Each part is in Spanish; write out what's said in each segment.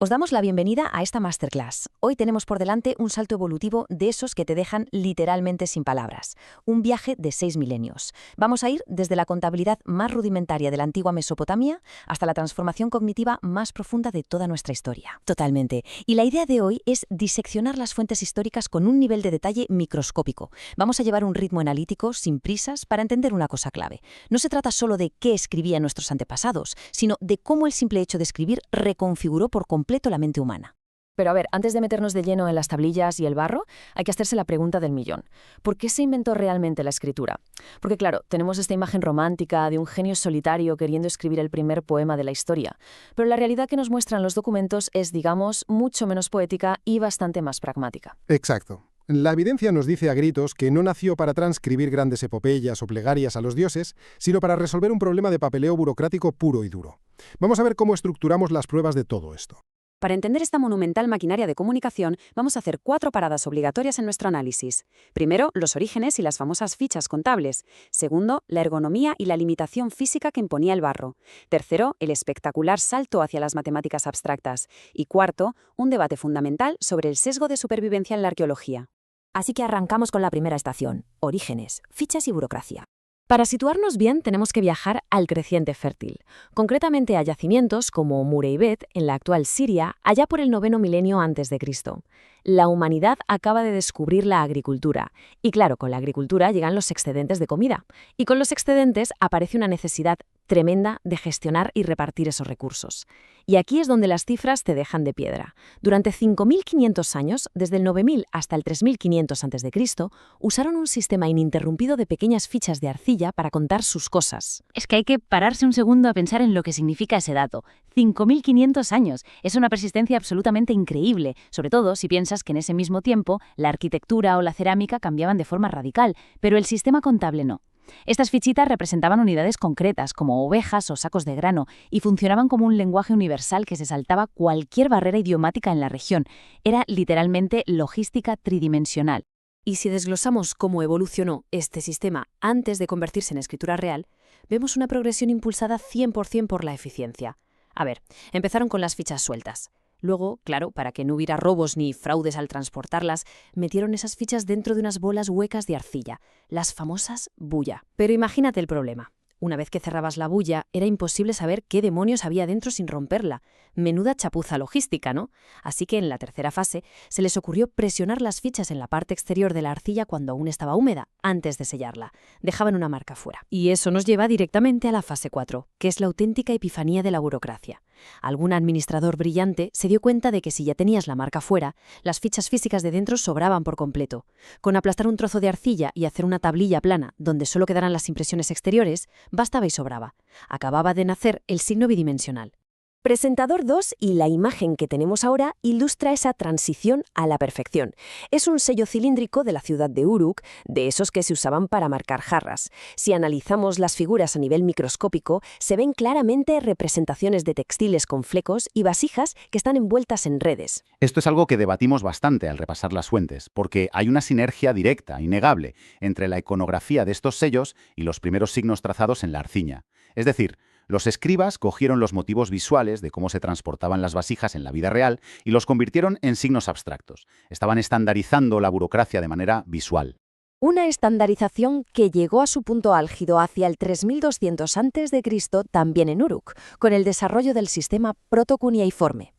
Os damos la bienvenida a esta masterclass. Hoy tenemos por delante un salto evolutivo de esos que te dejan literalmente sin palabras. Un viaje de 6 milenios. Vamos a ir desde la contabilidad más rudimentaria de la antigua Mesopotamia hasta la transformación cognitiva más profunda de toda nuestra historia. Totalmente. Y la idea de hoy es diseccionar las fuentes históricas con un nivel de detalle microscópico. Vamos a llevar un ritmo analítico sin prisas para entender una cosa clave. No se trata solo de qué escribían nuestros antepasados, sino de cómo el simple hecho de escribir reconfiguró por completo la mente humana. Pero a ver, antes de meternos de lleno en las tablillas y el barro, hay que hacerse la pregunta del millón. ¿Por qué se inventó realmente la escritura? Porque claro, tenemos esta imagen romántica de un genio solitario queriendo escribir el primer poema de la historia, pero la realidad que nos muestran los documentos es, digamos, mucho menos poética y bastante más pragmática. Exacto. La evidencia nos dice a gritos que no nació para transcribir grandes epopeyas o plegarias a los dioses, sino para resolver un problema de papeleo burocrático puro y duro. Vamos a ver cómo estructuramos las pruebas de todo esto. Para entender esta monumental maquinaria de comunicación, vamos a hacer 4 paradas obligatorias en nuestro análisis. Primero, los orígenes y las famosas fichas contables. Segundo, la ergonomía y la limitación física que imponía el barro. Tercero, el espectacular salto hacia las matemáticas abstractas. Y cuarto, un debate fundamental sobre el sesgo de supervivencia en la arqueología. Así que arrancamos con la primera estación: orígenes, fichas y burocracia. Para situarnos bien, tenemos que viajar al creciente fértil, concretamente a yacimientos como Mureybet, en la actual Siria, allá por el 9º milenio antes de Cristo. La humanidad acaba de descubrir la agricultura, y claro, con la agricultura llegan los excedentes de comida, y con los excedentes aparece una necesidad tremenda de gestionar y repartir esos recursos. Y aquí es donde las cifras te dejan de piedra. Durante 5.500 años, desde el 9.000 hasta el 3.500 a.C., usaron un sistema ininterrumpido de pequeñas fichas de arcilla para contar sus cosas. Es que hay que pararse un segundo a pensar en lo que significa ese dato. 5.500 años. Es una persistencia absolutamente increíble, sobre todo si piensas que en ese mismo tiempo la arquitectura o la cerámica cambiaban de forma radical, pero el sistema contable no. Estas fichitas representaban unidades concretas, como ovejas o sacos de grano, y funcionaban como un lenguaje universal que se saltaba cualquier barrera idiomática en la región. Era literalmente logística tridimensional. Y si desglosamos cómo evolucionó este sistema antes de convertirse en escritura real, vemos una progresión impulsada 100% por la eficiencia. A ver, empezaron con las fichas sueltas. Luego, claro, para que no hubiera robos ni fraudes al transportarlas, metieron esas fichas dentro de unas bolas huecas de arcilla, las famosas bulla. Pero imagínate el problema. Una vez que cerrabas la bulla, era imposible saber qué demonios había dentro sin romperla. Menuda chapuza logística, ¿no? Así que en la tercera fase se les ocurrió presionar las fichas en la parte exterior de la arcilla cuando aún estaba húmeda, antes de sellarla. Dejaban una marca fuera. Y eso nos lleva directamente a la fase 4, que es la auténtica epifanía de la burocracia. Algún administrador brillante se dio cuenta de que si ya tenías la marca fuera, las fichas físicas de dentro sobraban por completo. Con aplastar un trozo de arcilla y hacer una tablilla plana donde solo quedaran las impresiones exteriores, bastaba y sobraba. Acababa de nacer el signo bidimensional. Presentador 2 y la imagen que tenemos ahora ilustra esa transición a la perfección. Es un sello cilíndrico de la ciudad de Uruk, de esos que se usaban para marcar jarras. Si analizamos las figuras a nivel microscópico, se ven claramente representaciones de textiles con flecos y vasijas que están envueltas en redes. Esto es algo que debatimos bastante al repasar las fuentes, porque hay una sinergia directa, innegable, entre la iconografía de estos sellos y los primeros signos trazados en la arcilla. Es decir, los escribas cogieron los motivos visuales de cómo se transportaban las vasijas en la vida real y los convirtieron en signos abstractos. Estaban estandarizando la burocracia de manera visual. Una estandarización que llegó a su punto álgido hacia el 3200 a.C. también en Uruk, con el desarrollo del sistema protocuneiforme.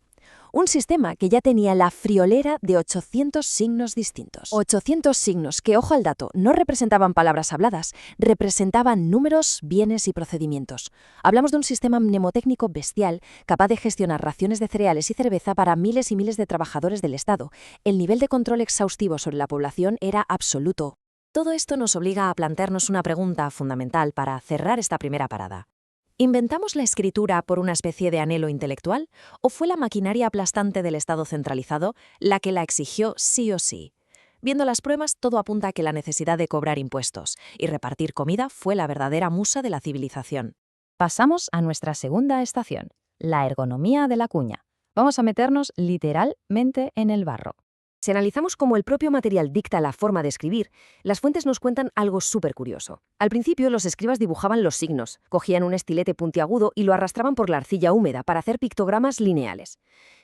Un sistema que ya tenía la friolera de 800 signos distintos. 800 signos que, ojo al dato, no representaban palabras habladas, representaban números, bienes y procedimientos. Hablamos de un sistema mnemotécnico bestial, capaz de gestionar raciones de cereales y cerveza para miles y miles de trabajadores del Estado. El nivel de control exhaustivo sobre la población era absoluto. Todo esto nos obliga a plantearnos una pregunta fundamental para cerrar esta primera parada. ¿Inventamos la escritura por una especie de anhelo intelectual o fue la maquinaria aplastante del Estado centralizado la que la exigió sí o sí? Viendo las pruebas, todo apunta a que la necesidad de cobrar impuestos y repartir comida fue la verdadera musa de la civilización. Pasamos a nuestra segunda estación, la ergonomía de la cuña. Vamos a meternos literalmente en el barro. Si analizamos cómo el propio material dicta la forma de escribir, las fuentes nos cuentan algo súper curioso. Al principio, los escribas dibujaban los signos, cogían un estilete puntiagudo y lo arrastraban por la arcilla húmeda para hacer pictogramas lineales.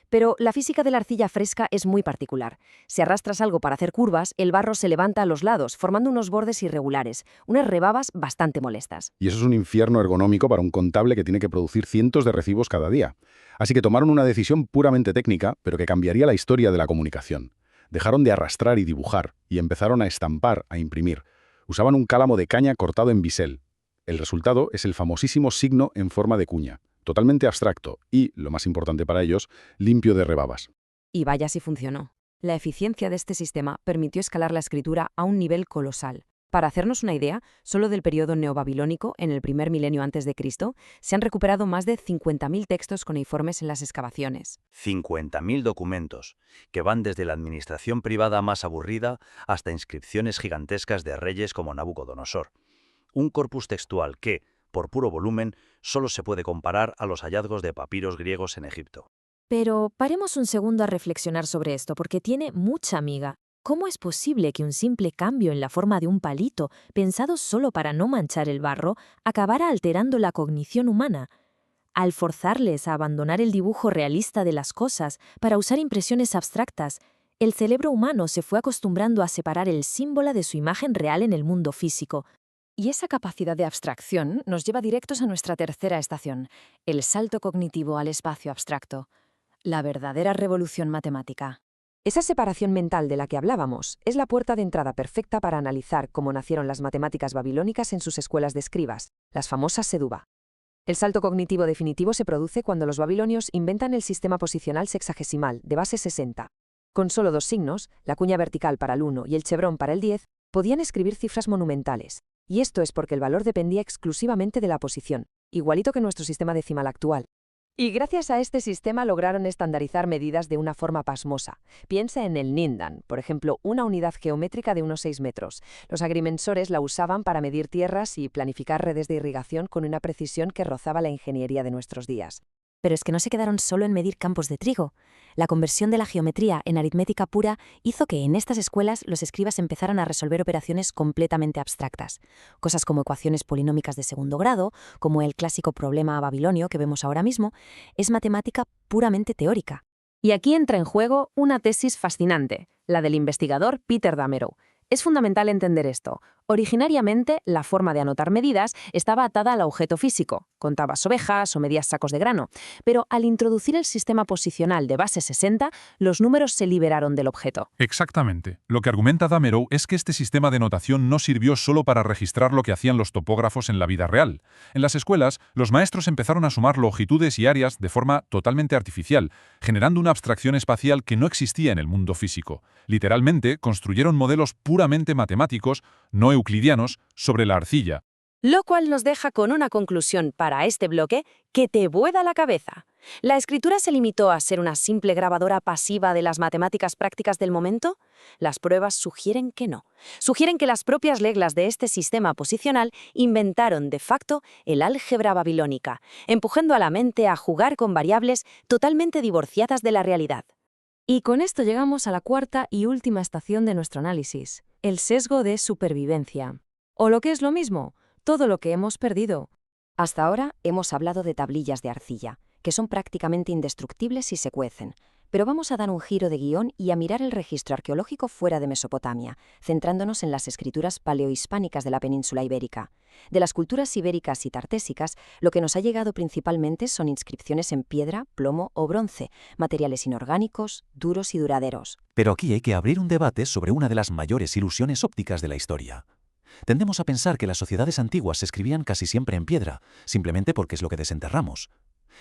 Pero la física de la arcilla fresca es muy particular. Si arrastras algo para hacer curvas, el barro se levanta a los lados, formando unos bordes irregulares, unas rebabas bastante molestas. Y eso es un infierno ergonómico para un contable que tiene que producir cientos de recibos cada día. Así que tomaron una decisión puramente técnica, pero que cambiaría la historia de la comunicación. Dejaron de arrastrar y dibujar, y empezaron a estampar, a imprimir. Usaban un cálamo de caña cortado en bisel. El resultado es el famosísimo signo en forma de cuña, totalmente abstracto y, lo más importante para ellos, limpio de rebabas. Y vaya si funcionó. La eficiencia de este sistema permitió escalar la escritura a un nivel colosal. Para hacernos una idea, solo del periodo neobabilónico, en el primer milenio antes de Cristo, se han recuperado más de 50.000 textos cuneiformes en las excavaciones. 50.000 documentos, que van desde la administración privada más aburrida hasta inscripciones gigantescas de reyes como Nabucodonosor. Un corpus textual que, por puro volumen, solo se puede comparar a los hallazgos de papiros griegos en Egipto. Pero paremos un segundo a reflexionar sobre esto, porque tiene mucha miga. ¿Cómo es posible que un simple cambio en la forma de un palito, pensado solo para no manchar el barro, acabara alterando la cognición humana? Al forzarles a abandonar el dibujo realista de las cosas para usar impresiones abstractas, el cerebro humano se fue acostumbrando a separar el símbolo de su imagen real en el mundo físico. Y esa capacidad de abstracción nos lleva directos a nuestra tercera estación, el salto cognitivo al espacio abstracto, la verdadera revolución matemática. Esa separación mental de la que hablábamos es la puerta de entrada perfecta para analizar cómo nacieron las matemáticas babilónicas en sus escuelas de escribas, las famosas Seduba. El salto cognitivo definitivo se produce cuando los babilonios inventan el sistema posicional sexagesimal de base 60. Con solo 2 signos, la cuña vertical para el 1 y el chevrón para el 10, podían escribir cifras monumentales. Y esto es porque el valor dependía exclusivamente de la posición, igualito que nuestro sistema decimal actual. Y gracias a este sistema lograron estandarizar medidas de una forma pasmosa. Piensa en el Nindan, por ejemplo, una unidad geométrica de unos 6 metros. Los agrimensores la usaban para medir tierras y planificar redes de irrigación con una precisión que rozaba la ingeniería de nuestros días. Pero es que no se quedaron solo en medir campos de trigo. La conversión de la geometría en aritmética pura hizo que en estas escuelas los escribas empezaran a resolver operaciones completamente abstractas. Cosas como ecuaciones polinómicas de segundo grado, como el clásico problema babilonio que vemos ahora mismo, es matemática puramente teórica. Y aquí entra en juego una tesis fascinante, la del investigador Peter Damerow. Es fundamental entender esto. Originariamente, la forma de anotar medidas estaba atada al objeto físico. Contabas ovejas o medías sacos de grano. Pero al introducir el sistema posicional de base 60, los números se liberaron del objeto. Exactamente. Lo que argumenta Damerow es que este sistema de notación no sirvió solo para registrar lo que hacían los topógrafos en la vida real. En las escuelas, los maestros empezaron a sumar longitudes y áreas de forma totalmente artificial, generando una abstracción espacial que no existía en el mundo físico. Literalmente, construyeron modelos puramente matemáticos, no euclidianos, sobre la arcilla. Lo cual nos deja con una conclusión para este bloque que te vuela la cabeza. ¿La escritura se limitó a ser una simple grabadora pasiva de las matemáticas prácticas del momento? Las pruebas sugieren que no. Sugieren que las propias reglas de este sistema posicional inventaron de facto el álgebra babilónica, empujando a la mente a jugar con variables totalmente divorciadas de la realidad. Y con esto llegamos a la cuarta y última estación de nuestro análisis, el sesgo de supervivencia. O lo que es lo mismo, todo lo que hemos perdido. Hasta ahora hemos hablado de tablillas de arcilla, que son prácticamente indestructibles si se cuecen. Pero vamos a dar un giro de guión y a mirar el registro arqueológico fuera de Mesopotamia, centrándonos en las escrituras paleohispánicas de la península ibérica. De las culturas ibéricas y tartésicas, lo que nos ha llegado principalmente son inscripciones en piedra, plomo o bronce, materiales inorgánicos, duros y duraderos. Pero aquí hay que abrir un debate sobre una de las mayores ilusiones ópticas de la historia. Tendemos a pensar que las sociedades antiguas se escribían casi siempre en piedra, simplemente porque es lo que desenterramos.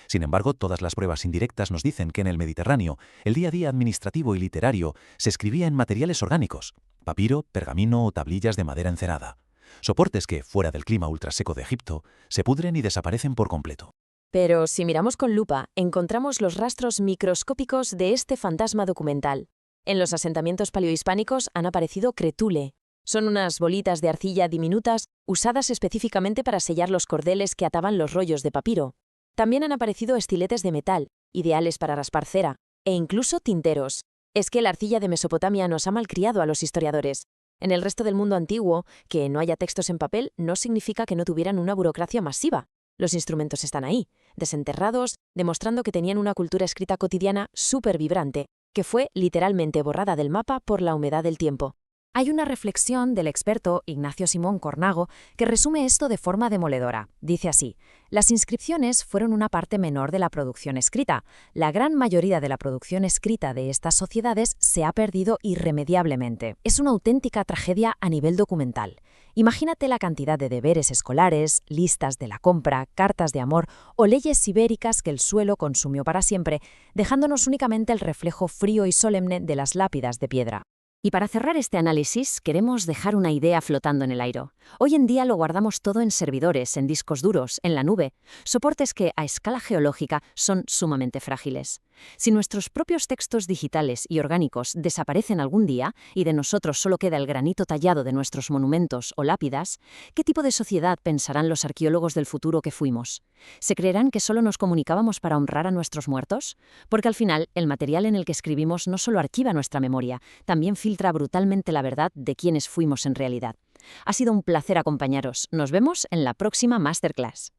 Sin embargo, todas las pruebas indirectas nos dicen que en el Mediterráneo, el día a día administrativo y literario se escribía en materiales orgánicos, papiro, pergamino o tablillas de madera encerada. Soportes que, fuera del clima ultraseco de Egipto, se pudren y desaparecen por completo. Pero si miramos con lupa, encontramos los rastros microscópicos de este fantasma documental. En los asentamientos paleohispánicos han aparecido cretule. Son unas bolitas de arcilla diminutas usadas específicamente para sellar los cordeles que ataban los rollos de papiro. También han aparecido estiletes de metal, ideales para raspar cera, e incluso tinteros. Es que la arcilla de Mesopotamia nos ha malcriado a los historiadores. En el resto del mundo antiguo, que no haya textos en papel no significa que no tuvieran una burocracia masiva. Los instrumentos están ahí, desenterrados, demostrando que tenían una cultura escrita cotidiana súper vibrante, que fue literalmente borrada del mapa por la humedad del tiempo. Hay una reflexión del experto Ignacio Simón Cornago que resume esto de forma demoledora. Dice así: las inscripciones fueron una parte menor de la producción escrita. La gran mayoría de la producción escrita de estas sociedades se ha perdido irremediablemente. Es una auténtica tragedia a nivel documental. Imagínate la cantidad de deberes escolares, listas de la compra, cartas de amor o leyes ibéricas que el suelo consumió para siempre, dejándonos únicamente el reflejo frío y solemne de las lápidas de piedra. Y para cerrar este análisis, queremos dejar una idea flotando en el aire. Hoy en día lo guardamos todo en servidores, en discos duros, en la nube, soportes que, a escala geológica, son sumamente frágiles. Si nuestros propios textos digitales y orgánicos desaparecen algún día y de nosotros solo queda el granito tallado de nuestros monumentos o lápidas, ¿qué tipo de sociedad pensarán los arqueólogos del futuro que fuimos? ¿Se creerán que solo nos comunicábamos para honrar a nuestros muertos? Porque al final, el material en el que escribimos no solo archiva nuestra memoria, también filtra brutalmente la verdad de quiénes fuimos en realidad. Ha sido un placer acompañaros. Nos vemos en la próxima Masterclass.